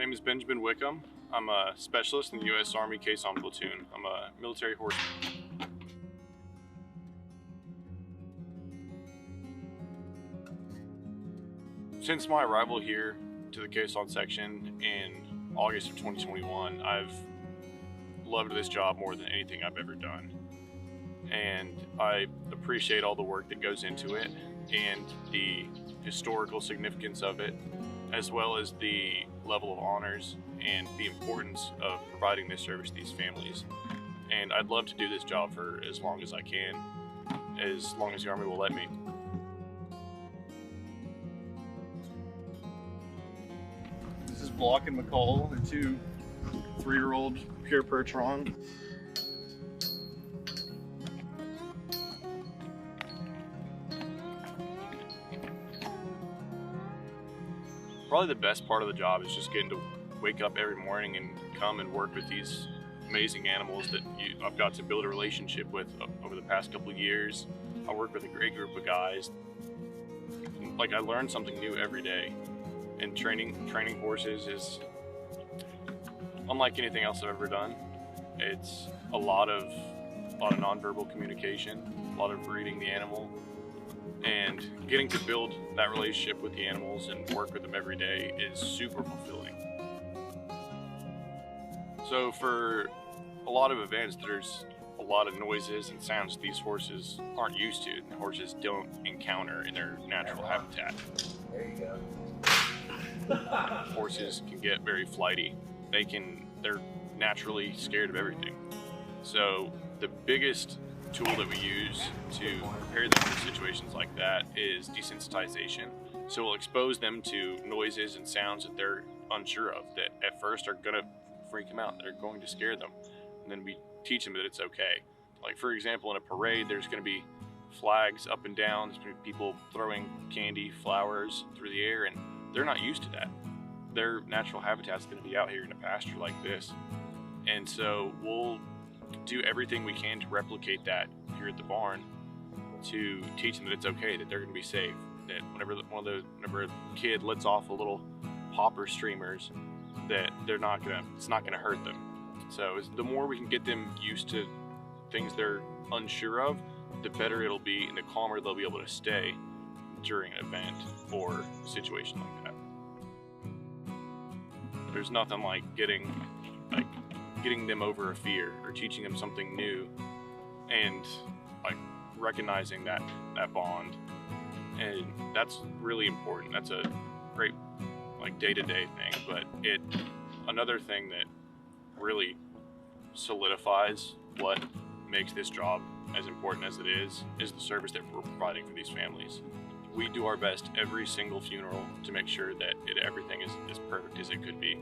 name is Benjamin Wickham. I'm a specialist in the U.S. Army Caisson Platoon. I'm a military horseman. Since my arrival here to the Caisson section in August of 2021, I've loved this job more than anything I've ever done. And I appreciate all the work that goes into it and the historical significance of it, as well as the level of honors and the importance of providing this service to these families. And I'd love to do this job for as long as I can, as long as the Army will let me. This is Block and McCall, the two 3-year-old pure Percheron. Probably the best part of the job is just getting to wake up every morning and come and work with these amazing animals that I've got to build a relationship with over the past couple of years. I work with a great group of guys. Like, I learn something new every day, and training horses is unlike anything else I've ever done. It's a lot of nonverbal communication, a lot of reading the animal, and getting to build that relationship with the animals and work with them every day is super fulfilling. So for a lot of events, there's a lot of noises and sounds these horses aren't used to, and horses don't encounter in their natural habitat. There you go. Horses can get very flighty. They're naturally scared of everything. So the biggest tool that we use to prepare them for situations like that is desensitization. So we'll expose them to noises and sounds that they're unsure of, that at first are gonna freak them out, that are going to scare them. And then we teach them that it's okay. Like, for example, in a parade, there's gonna be flags up and down, there's gonna be people throwing candy, flowers through the air, and they're not used to that. Their natural habitat's gonna be out here in a pasture like this. And so we'll do everything we can to replicate that here at the barn, to teach them that it's okay, that they're going to be safe, that whenever a kid lets off a little pop or streamers, that it's not gonna hurt them. So the more we can get them used to things they're unsure of, the better it'll be, and the calmer they'll be able to stay during an event or a situation like that. There's nothing like getting them over a fear, or teaching them something new, and like recognizing that bond. And that's really important. That's a great like day-to-day thing. But another thing that really solidifies what makes this job as important as it is the service that we're providing for these families. We do our best every single funeral to make sure that everything is as perfect as it could be.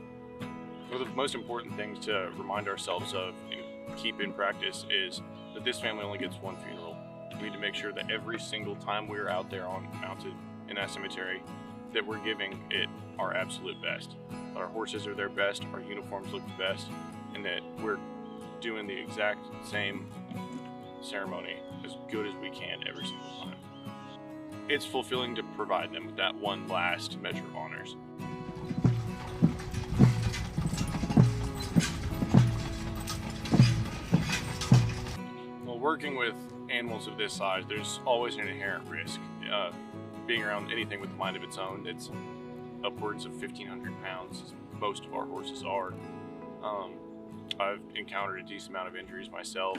One of the most important things to remind ourselves of and keep in practice is that this family only gets one funeral. We need to make sure that every single time we're out there mounted in that cemetery, that we're giving it our absolute best. That our horses are their best, our uniforms look the best, and that we're doing the exact same ceremony as good as we can every single time. It's fulfilling to provide them with that one last measure of honors. Working with animals of this size, there's always an inherent risk. Being around anything with a mind of its own, it's upwards of 1,500 pounds, as most of our horses are. I've encountered a decent amount of injuries myself.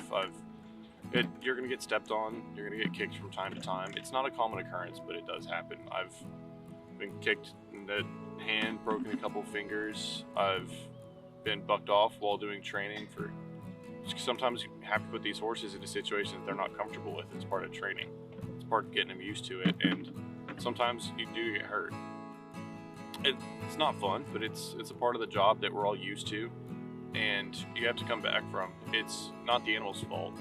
You're gonna get stepped on, you're gonna get kicked from time to time. It's not a common occurrence, but it does happen. I've been kicked in the hand, broken a couple fingers. I've been bucked off while doing training for sometimes you have to put these horses into situations they're not comfortable with. It's part of training. It's part of getting them used to it, and sometimes you do get hurt. It's not fun, but it's a part of the job that we're all used to, and you have to come back from. It's not the animal's fault.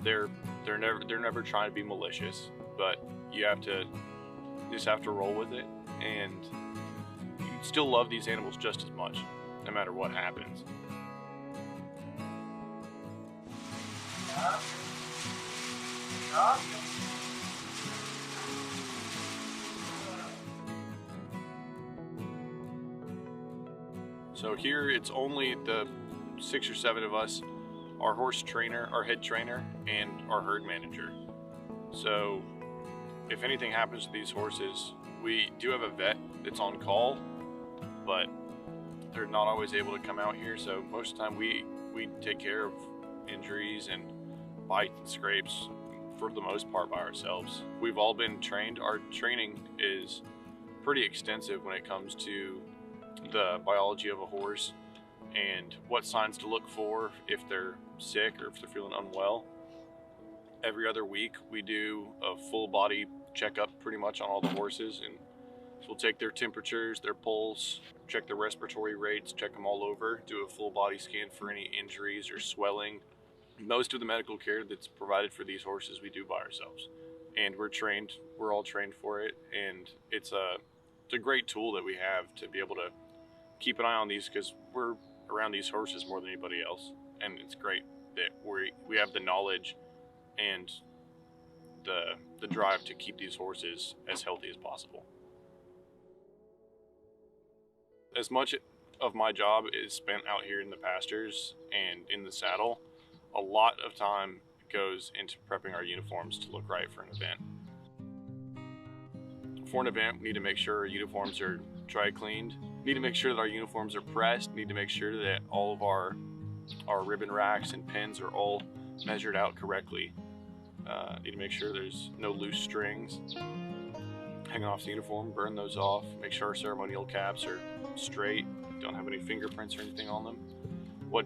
They're never trying to be malicious, but you just have to roll with it, and you still love these animals just as much, no matter what happens. So here it's only the 6 or 7 of us, our horse trainer, our head trainer, and our herd manager. So if anything happens to these horses, we do have a vet that's on call, but they're not always able to come out here. So most of the time we take care of injuries and bites and scrapes for the most part by ourselves. We've all been trained. Our training is pretty extensive when it comes to the biology of a horse and what signs to look for if they're sick or if they're feeling unwell. Every other week we do a full body checkup pretty much on all the horses, and we'll take their temperatures, their pulse, check their respiratory rates, check them all over, do a full body scan for any injuries or swelling. Most of the medical care that's provided for these horses we do by ourselves, and we're all trained for it, and it's a great tool that we have to be able to keep an eye on these, because we're around these horses more than anybody else, and it's great that we have the knowledge and the drive to keep these horses as healthy as possible. As much of my job is spent out here in the pastures and in the saddle, a lot of time goes into prepping our uniforms to look right for an event. For an event, we need to make sure our uniforms are dry cleaned, need to make sure that our uniforms are pressed, need to make sure that all of our ribbon racks and pins are all measured out correctly. Need to make sure there's no loose strings hanging off the uniform, burn those off, make sure our ceremonial caps are straight, don't have any fingerprints or anything on them. What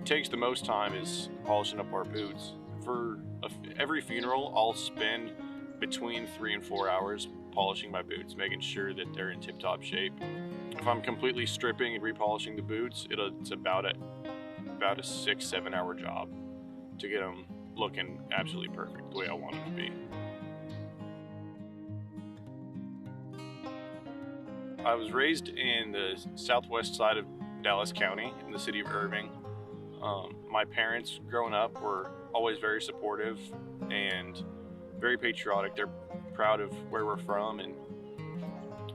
takes the most time is polishing up our boots. For every funeral, I'll spend between 3 and 4 hours polishing my boots, making sure that they're in tip-top shape. If I'm completely stripping and repolishing the boots, it's about a 6-7 hour job to get them looking absolutely perfect the way I want them to be. I was raised in the southwest side of Dallas County in the city of Irving. My parents growing up were always very supportive and very patriotic. They're proud of where we're from and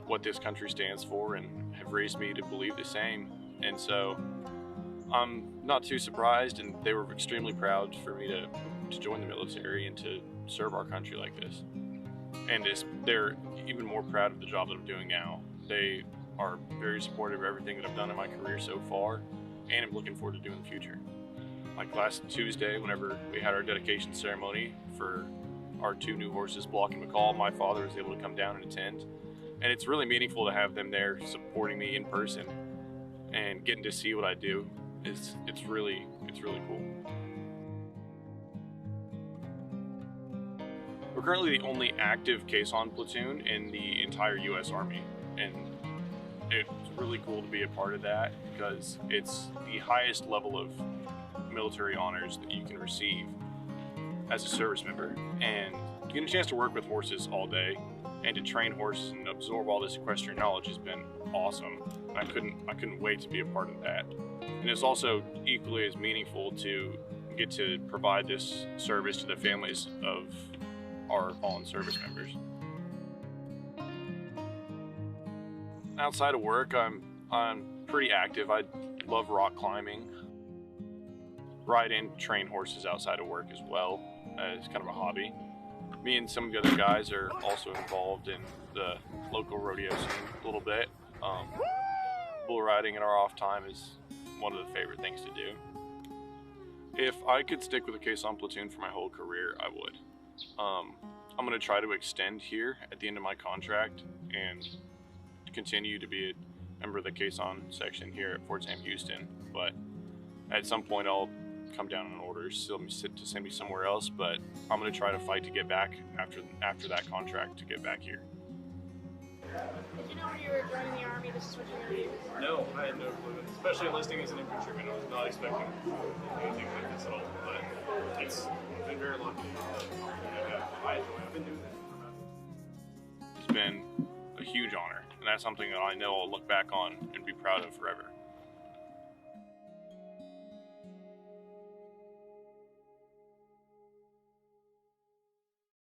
what this country stands for, and have raised me to believe the same. And so I'm not too surprised, and they were extremely proud for me to join the military and to serve our country like this. And they're even more proud of the job that I'm doing now. They are very supportive of everything that I've done in my career so far, and I'm looking forward to doing in the future. Like last Tuesday, whenever we had our dedication ceremony for our 2 new horses, Block and McCall, my father was able to come down and attend. And it's really meaningful to have them there supporting me in person and getting to see what I do. It's really cool. We're currently the only active Caisson platoon in the entire U.S. Army, and it's really cool to be a part of that because it's the highest level of military honors that you can receive as a service member, and getting a chance to work with horses all day and to train horses and absorb all this equestrian knowledge has been awesome. I couldn't wait to be a part of that. And it's also equally as meaningful to get to provide this service to the families of our fallen service members. Outside of work, I'm pretty active. I love rock climbing. Ride and train horses outside of work as well as kind of a hobby. Me and some of the other guys are also involved in the local rodeo scene a little bit. Bull riding in our off time is one of the favorite things to do. If I could stick with the Caisson platoon for my whole career, I would. I'm going to try to extend here at the end of my contract and continue to be a member of the Caisson section here at Fort Sam Houston. But at some point I'll come down on orders to send me somewhere else, but I'm going to try to fight to get back after that contract to get back here. Did you know when you were joining the Army this is what you were going to do? No, I had no clue. Especially enlisting as an infantryman, I was not expecting anything like this at all. But it's been very lucky. I've been doing this for about. It's been a huge honor, and that's something that I know I'll look back on and be proud of forever.